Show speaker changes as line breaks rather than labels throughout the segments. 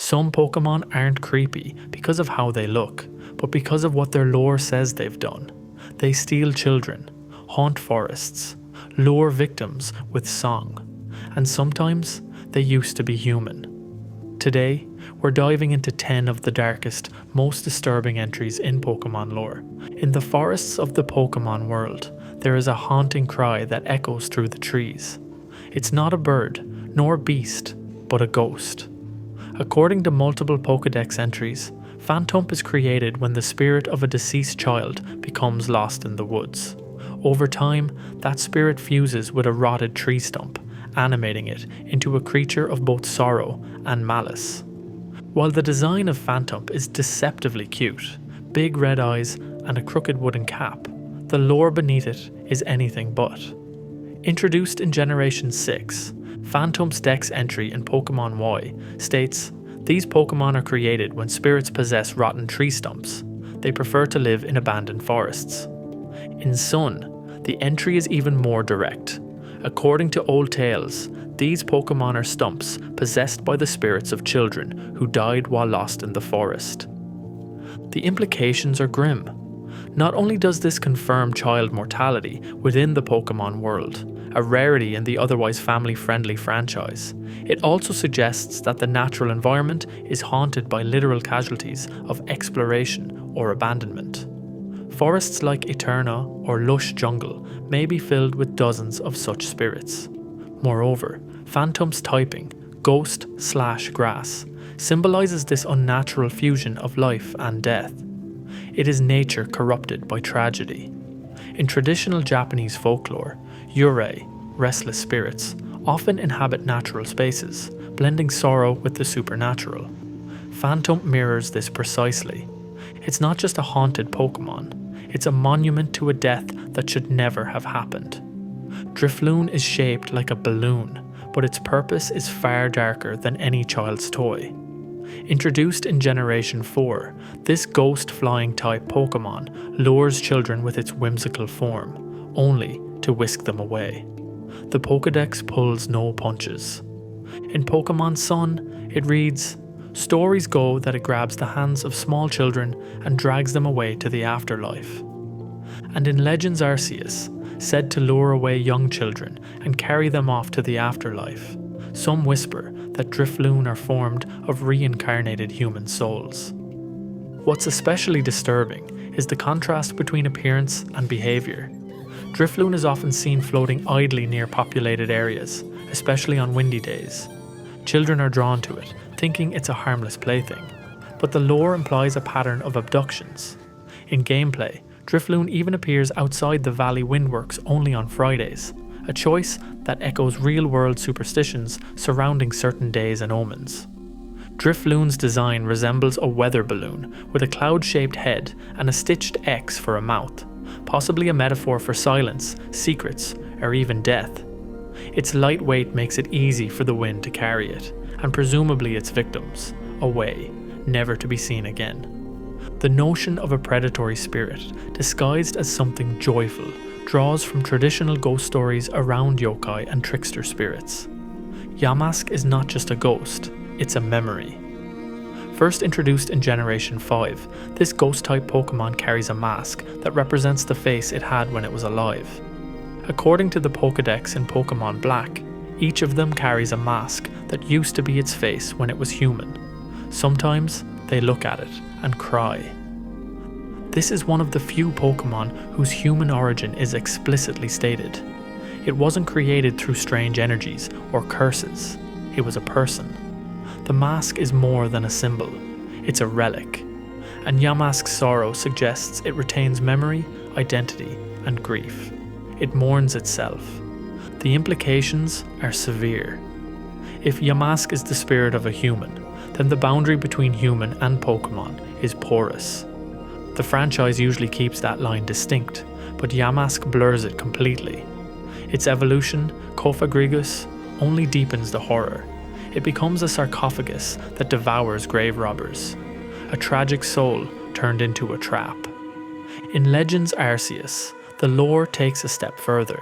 Some Pokemon aren't creepy because of how they look, but because of what their lore says they've done. They steal children, haunt forests, lure victims with song, and sometimes they used to be human. Today, we're diving into 10 of the darkest, most disturbing entries in Pokemon lore. In the forests of the Pokemon world, there is a haunting cry that echoes through the trees. It's not a bird, nor beast, but a ghost. According to multiple Pokédex entries, Phantump is created when the spirit of a deceased child becomes lost in the woods. Over time, that spirit fuses with a rotted tree stump, animating it into a creature of both sorrow and malice. While the design of Phantump is deceptively cute, big red eyes and a crooked wooden cap, the lore beneath it is anything but. Introduced in Generation 6, Phantump's Dex entry in Pokemon Y states, "These Pokemon are created when spirits possess rotten tree stumps. They prefer to live in abandoned forests." In Sun, the entry is even more direct. According to old tales, these Pokemon are stumps possessed by the spirits of children who died while lost in the forest. The implications are grim. Not only does this confirm child mortality within the Pokemon world, a rarity in the otherwise family-friendly franchise, it also suggests that the natural environment is haunted by literal casualties of exploration or abandonment. Forests like Eterna or lush jungle may be filled with dozens of such spirits. Moreover, Phantump's typing, ghost/grass, symbolizes this unnatural fusion of life and death. It is nature corrupted by tragedy. In traditional Japanese folklore, yurei, restless spirits, often inhabit natural spaces, blending sorrow with the supernatural. Phantump mirrors this precisely. It's not just a haunted Pokemon, it's a monument to a death that should never have happened. Drifloon is shaped like a balloon, but its purpose is far darker than any child's toy. Introduced in Generation 4, this ghost flying type Pokemon lures children with its whimsical form, only to whisk them away. The Pokédex pulls no punches. In Pokemon Sun, it reads, "Stories go that it grabs the hands of small children and drags them away to the afterlife." And in Legends Arceus, said to lure away young children and carry them off to the afterlife, some whisper that Drifloon are formed of reincarnated human souls. What's especially disturbing is the contrast between appearance and behaviour. Drifloon is often seen floating idly near populated areas, especially on windy days. Children are drawn to it, thinking it's a harmless plaything, but the lore implies a pattern of abductions. In gameplay, Drifloon even appears outside the Valley Windworks only on Fridays, a choice that echoes real-world superstitions surrounding certain days and omens. Drifloon's design resembles a weather balloon with a cloud-shaped head and a stitched X for a mouth, possibly a metaphor for silence, secrets, or even death. Its lightweight makes it easy for the wind to carry it, and presumably its victims, away, never to be seen again. The notion of a predatory spirit, disguised as something joyful, draws from traditional ghost stories around yokai and trickster spirits. Yamask is not just a ghost, it's a memory. First introduced in Generation 5, this ghost-type Pokemon carries a mask that represents the face it had when it was alive. According to the Pokédex in Pokemon Black, each of them carries a mask that used to be its face when it was human. Sometimes they look at it and cry. This is one of the few Pokemon whose human origin is explicitly stated. It wasn't created through strange energies or curses, it was a person. The mask is more than a symbol, it's a relic, and Yamask's sorrow suggests it retains memory, identity, and grief. It mourns itself. The implications are severe. If Yamask is the spirit of a human, then the boundary between human and Pokemon is porous. The franchise usually keeps that line distinct, but Yamask blurs it completely. Its evolution, Cofagrigus, only deepens the horror. It becomes a sarcophagus that devours grave robbers, a tragic soul turned into a trap. In Legends Arceus, the lore takes a step further.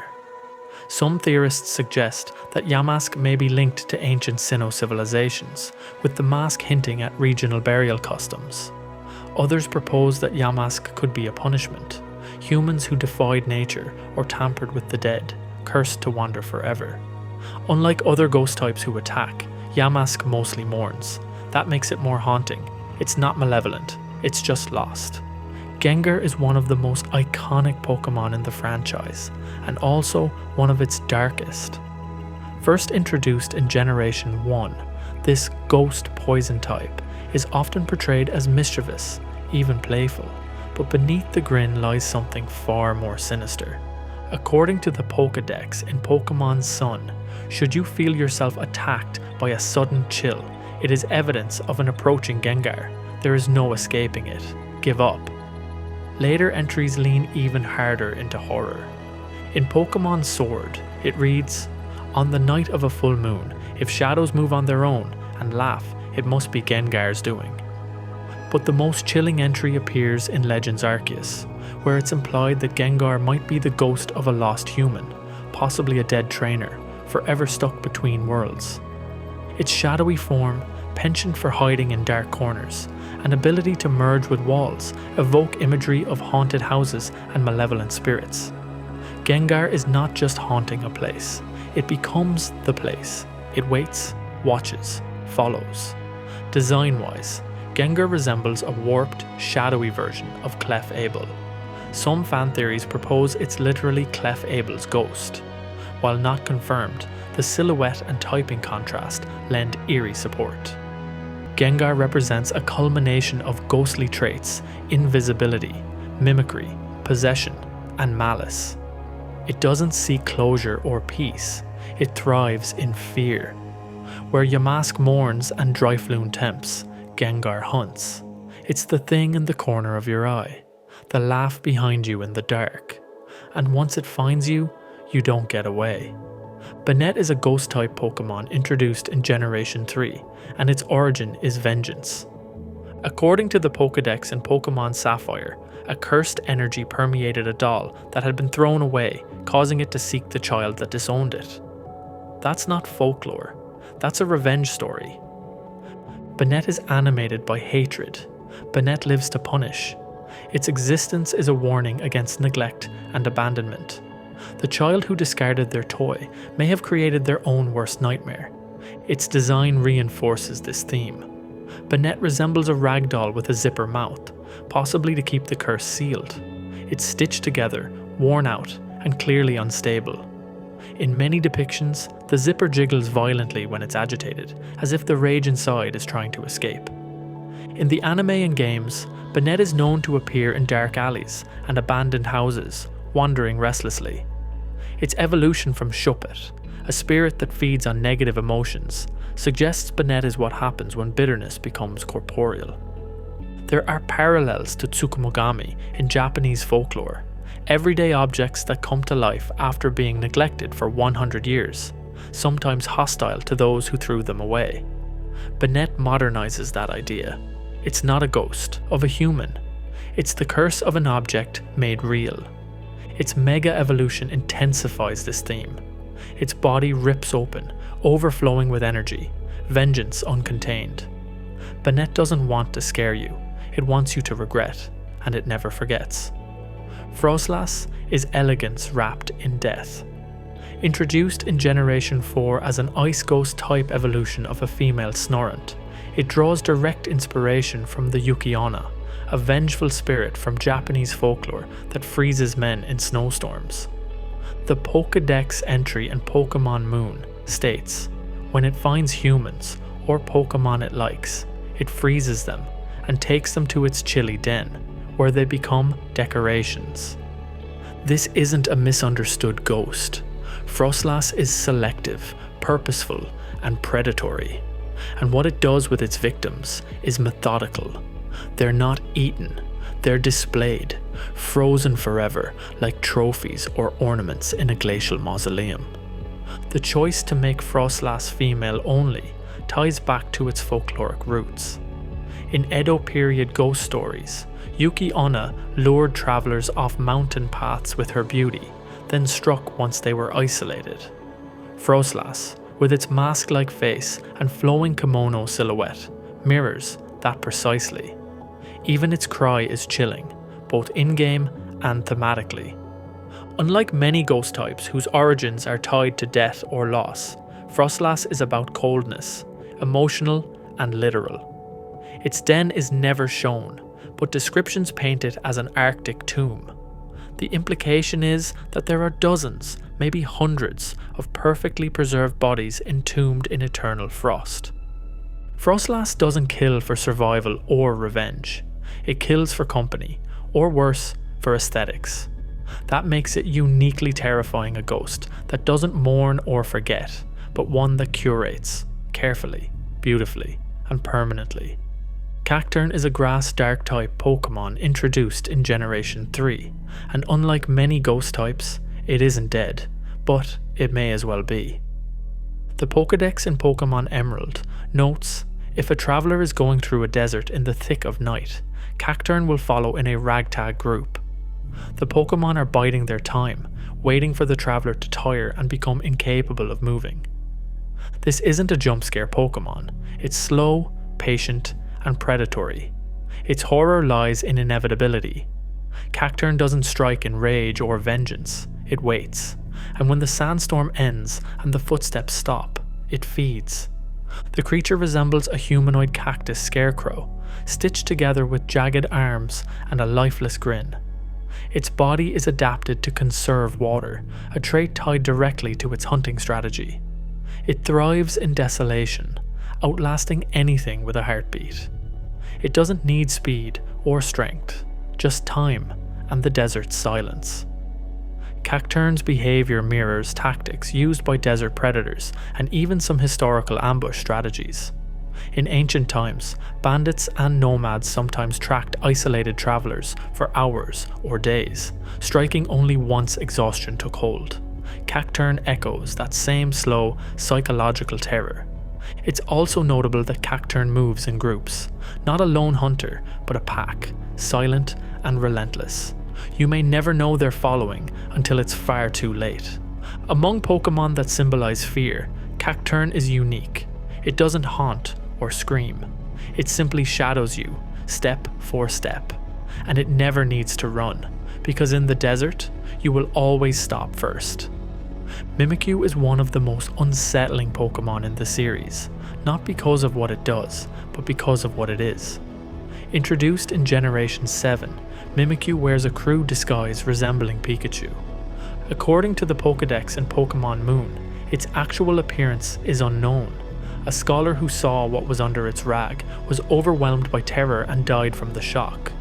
Some theorists suggest that Yamask may be linked to ancient Sinnoh civilizations, with the mask hinting at regional burial customs. Others propose that Yamask could be a punishment, humans who defied nature or tampered with the dead, cursed to wander forever. Unlike other ghost types who attack, Yamask mostly mourns. That makes it more haunting. It's not malevolent, it's just lost. Gengar is one of the most iconic Pokemon in the franchise, and also one of its darkest. First introduced in Generation 1, this ghost poison type is often portrayed as mischievous, even playful, but beneath the grin lies something far more sinister. According to the Pokédex in Pokemon Sun, should you feel yourself attacked by a sudden chill, it is evidence of an approaching Gengar. There is no escaping it. Give up. Later entries lean even harder into horror. In Pokemon Sword, it reads, "On the night of a full moon, if shadows move on their own and laugh, it must be Gengar's doing." But the most chilling entry appears in Legends Arceus, where it's implied that Gengar might be the ghost of a lost human, possibly a dead trainer, forever stuck between worlds. Its shadowy form, penchant for hiding in dark corners, and ability to merge with walls evoke imagery of haunted houses and malevolent spirits. Gengar is not just haunting a place, it becomes the place. It waits, watches, follows. Design-wise, Gengar resembles a warped, shadowy version of Clef Abel. Some fan theories propose it's literally Clef Abel's ghost. While not confirmed, the silhouette and typing contrast lend eerie support. Gengar represents a culmination of ghostly traits, invisibility, mimicry, possession, and malice. It doesn't seek closure or peace, it thrives in fear. Where Yamask mourns and Drifloon tempts, Gengar hunts. It's the thing in the corner of your eye, the laugh behind you in the dark. And once it finds you, you don't get away. Banette is a ghost-type Pokemon introduced in Generation 3, and its origin is vengeance. According to the Pokédex in Pokemon Sapphire, a cursed energy permeated a doll that had been thrown away, causing it to seek the child that disowned it. That's not folklore, that's a revenge story. Banette is animated by hatred. Banette lives to punish. Its existence is a warning against neglect and abandonment. The child who discarded their toy may have created their own worst nightmare. Its design reinforces this theme. Banette resembles a rag doll with a zipper mouth, possibly to keep the curse sealed. It's stitched together, worn out, and clearly unstable. In many depictions, the zipper jiggles violently when it's agitated, as if the rage inside is trying to escape. In the anime and games, Banette is known to appear in dark alleys and abandoned houses, wandering restlessly. Its evolution from Shuppet, a spirit that feeds on negative emotions, suggests Banette is what happens when bitterness becomes corporeal. There are parallels to Tsukumogami in Japanese folklore, everyday objects that come to life after being neglected for 100 years, sometimes hostile to those who threw them away. Banette modernizes that idea. It's not a ghost of a human. It's the curse of an object made real. Its mega evolution intensifies this theme. Its body rips open, overflowing with energy, vengeance uncontained. Banette doesn't want to scare you, it wants you to regret, and it never forgets. Froslass is elegance wrapped in death. Introduced in Generation 4 as an ice ghost type evolution of a female Snorunt, it draws direct inspiration from the Yuki-onna, a vengeful spirit from Japanese folklore that freezes men in snowstorms. The Pokédex entry in Pokemon Moon states, when it finds humans, or Pokemon it likes, it freezes them and takes them to its chilly den, where they become decorations. This isn't a misunderstood ghost. Froslass is selective, purposeful, and predatory, and what it does with its victims is methodical. They're not eaten, they're displayed, frozen forever like trophies or ornaments in a glacial mausoleum. The choice to make Froslass female only ties back to its folkloric roots. In Edo period ghost stories, Yuki-onna lured travelers off mountain paths with her beauty, then struck once they were isolated. Froslass, with its mask-like face and flowing kimono silhouette, mirrors that precisely. Even its cry is chilling, both in-game and thematically. Unlike many ghost types whose origins are tied to death or loss, Froslass is about coldness, emotional and literal. Its den is never shown, but descriptions paint it as an Arctic tomb. The implication is that there are dozens, maybe hundreds, of perfectly preserved bodies entombed in eternal frost. Froslass doesn't kill for survival or revenge. It kills for company, or worse, for aesthetics. That makes it uniquely terrifying a ghost that doesn't mourn or forget, but one that curates, carefully, beautifully, and permanently. Cacturne is a grass dark type Pokemon introduced in Generation 3, and unlike many ghost types, it isn't dead, but it may as well be. The Pokédex in Pokemon Emerald notes, if a traveller is going through a desert in the thick of night, Cacturne will follow in a ragtag group. The Pokemon are biding their time, waiting for the traveller to tire and become incapable of moving. This isn't a jump scare Pokemon, it's slow, patient, and predatory. Its horror lies in inevitability. Cacturne doesn't strike in rage or vengeance, it waits, and when the sandstorm ends and the footsteps stop, it feeds. The creature resembles a humanoid cactus scarecrow, stitched together with jagged arms and a lifeless grin. Its body is adapted to conserve water, a trait tied directly to its hunting strategy. It thrives in desolation, outlasting anything with a heartbeat. It doesn't need speed or strength, just time and the desert's silence. Cacturne's behaviour mirrors tactics used by desert predators and even some historical ambush strategies. In ancient times, bandits and nomads sometimes tracked isolated travellers for hours or days, striking only once exhaustion took hold. Cacturne echoes that same slow, psychological terror. It's also notable that Cacturne moves in groups, not a lone hunter, but a pack, silent and relentless. You may never know they're following until it's far too late. Among Pokemon that symbolize fear, Cacturne is unique. It doesn't haunt or scream. It simply shadows you, step for step. And it never needs to run, because in the desert, you will always stop first. Mimikyu is one of the most unsettling Pokemon in the series, not because of what it does, but because of what it is. Introduced in Generation 7, Mimikyu wears a crude disguise resembling Pikachu. According to the Pokédex in Pokémon Moon, its actual appearance is unknown. A scholar who saw what was under its rag was overwhelmed by terror and died from the shock.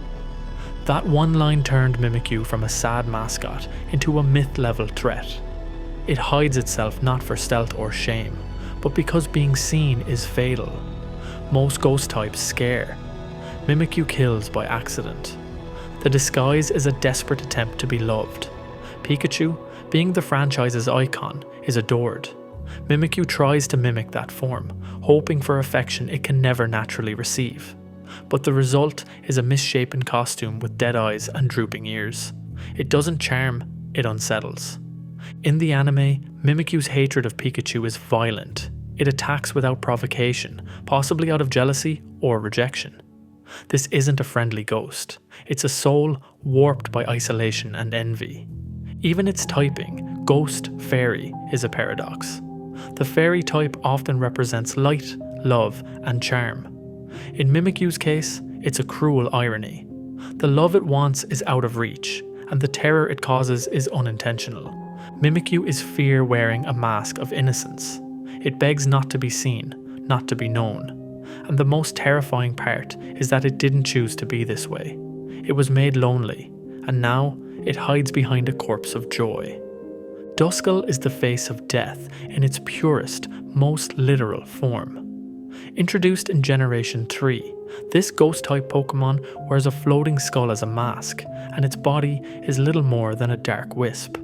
That one line turned Mimikyu from a sad mascot into a myth-level threat. It hides itself not for stealth or shame, but because being seen is fatal. Most ghost types scare. Mimikyu kills by accident. The disguise is a desperate attempt to be loved. Pikachu, being the franchise's icon, is adored. Mimikyu tries to mimic that form, hoping for affection it can never naturally receive. But the result is a misshapen costume with dead eyes and drooping ears. It doesn't charm, it unsettles. In the anime, Mimikyu's hatred of Pikachu is violent. It attacks without provocation, possibly out of jealousy or rejection. This isn't a friendly ghost. It's a soul warped by isolation and envy. Even its typing, ghost, fairy, is a paradox. The fairy type often represents light, love, and charm. In Mimikyu's case, it's a cruel irony. The love it wants is out of reach, and the terror it causes is unintentional. Mimikyu is fear wearing a mask of innocence. It begs not to be seen, not to be known. And the most terrifying part is that it didn't choose to be this way. It was made lonely, and now it hides behind a corpse of joy. Duskull is the face of death in its purest, most literal form. Introduced in Generation 3, this ghost-type Pokemon wears a floating skull as a mask, and its body is little more than a dark wisp.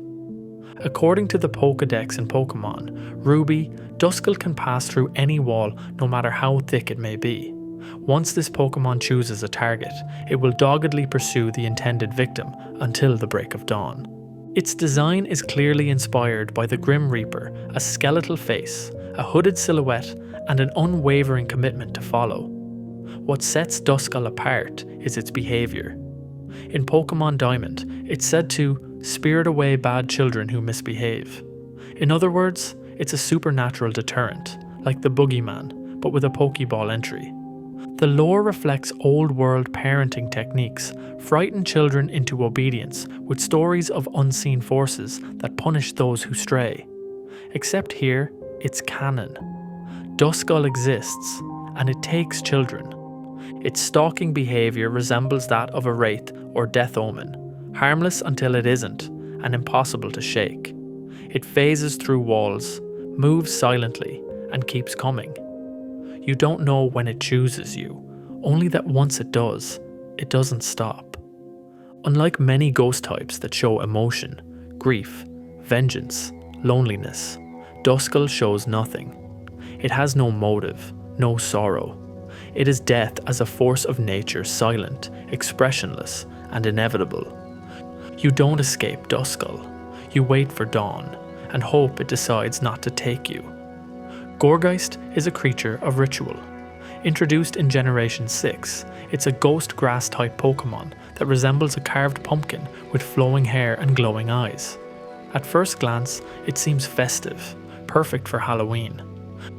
According to the Pokédex in Pokemon Ruby, Duskull can pass through any wall no matter how thick it may be. Once this Pokemon chooses a target, it will doggedly pursue the intended victim until the break of dawn. Its design is clearly inspired by the Grim Reaper, a skeletal face, a hooded silhouette, and an unwavering commitment to follow. What sets Duskull apart is its behaviour. In Pokémon Diamond, it's said to spirit away bad children who misbehave. In other words, it's a supernatural deterrent, like the Boogeyman, but with a Pokeball entry. The lore reflects old-world parenting techniques, frighten children into obedience with stories of unseen forces that punish those who stray. Except here, it's canon. Duskull exists, and it takes children. Its stalking behaviour resembles that of a wraith or death omen, harmless until it isn't, and impossible to shake. It phases through walls, moves silently, and keeps coming. You don't know when it chooses you, only that once it does, it doesn't stop. Unlike many ghost types that show emotion, grief, vengeance, loneliness, Duskull shows nothing. It has no motive, no sorrow. It is death as a force of nature, silent, expressionless, and inevitable. You don't escape Duskull. You wait for dawn, and hope it decides not to take you. Gourgeist is a creature of ritual. Introduced in Generation 6, it's a ghost grass type Pokemon that resembles a carved pumpkin with flowing hair and glowing eyes. At first glance, it seems festive, perfect for Halloween.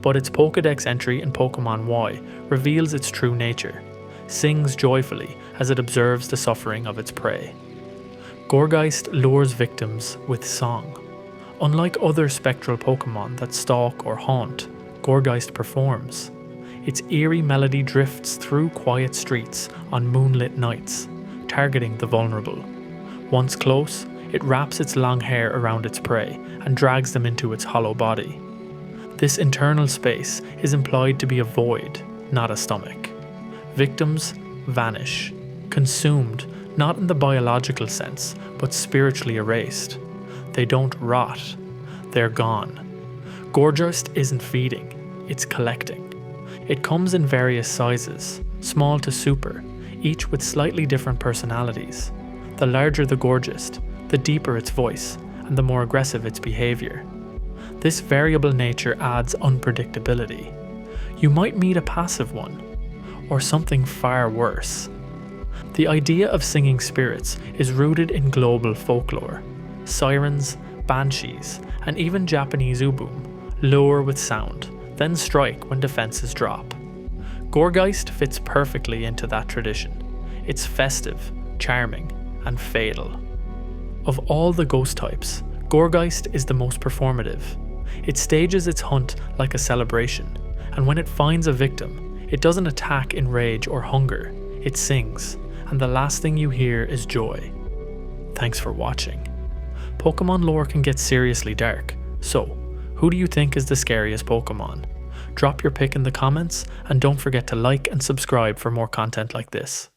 But its Pokédex entry in Pokémon Y reveals its true nature, sings joyfully as it observes the suffering of its prey. Gourgeist lures victims with song. Unlike other spectral Pokémon that stalk or haunt, Gourgeist performs. Its eerie melody drifts through quiet streets on moonlit nights, targeting the vulnerable. Once close, it wraps its long hair around its prey and drags them into its hollow body. This internal space is implied to be a void, not a stomach. Victims vanish, consumed not in the biological sense, but spiritually erased. They don't rot, they're gone. Gourgeist isn't feeding, it's collecting. It comes in various sizes, small to super, each with slightly different personalities. The larger the Gourgeist, the deeper its voice, and the more aggressive its behaviour. This variable nature adds unpredictability. You might meet a passive one, or something far worse. The idea of singing spirits is rooted in global folklore. Sirens, banshees, and even Japanese ubum lure with sound, then strike when defenses drop. Gourgeist fits perfectly into that tradition. It's festive, charming, and fatal. Of all the ghost types, Gourgeist is the most performative. It stages its hunt like a celebration, and when it finds a victim, it doesn't attack in rage or hunger, it sings, and the last thing you hear is joy. Thanks for watching. Pokemon lore can get seriously dark, so who do you think is the scariest Pokemon? Drop your pick in the comments, and don't forget to like and subscribe for more content like this.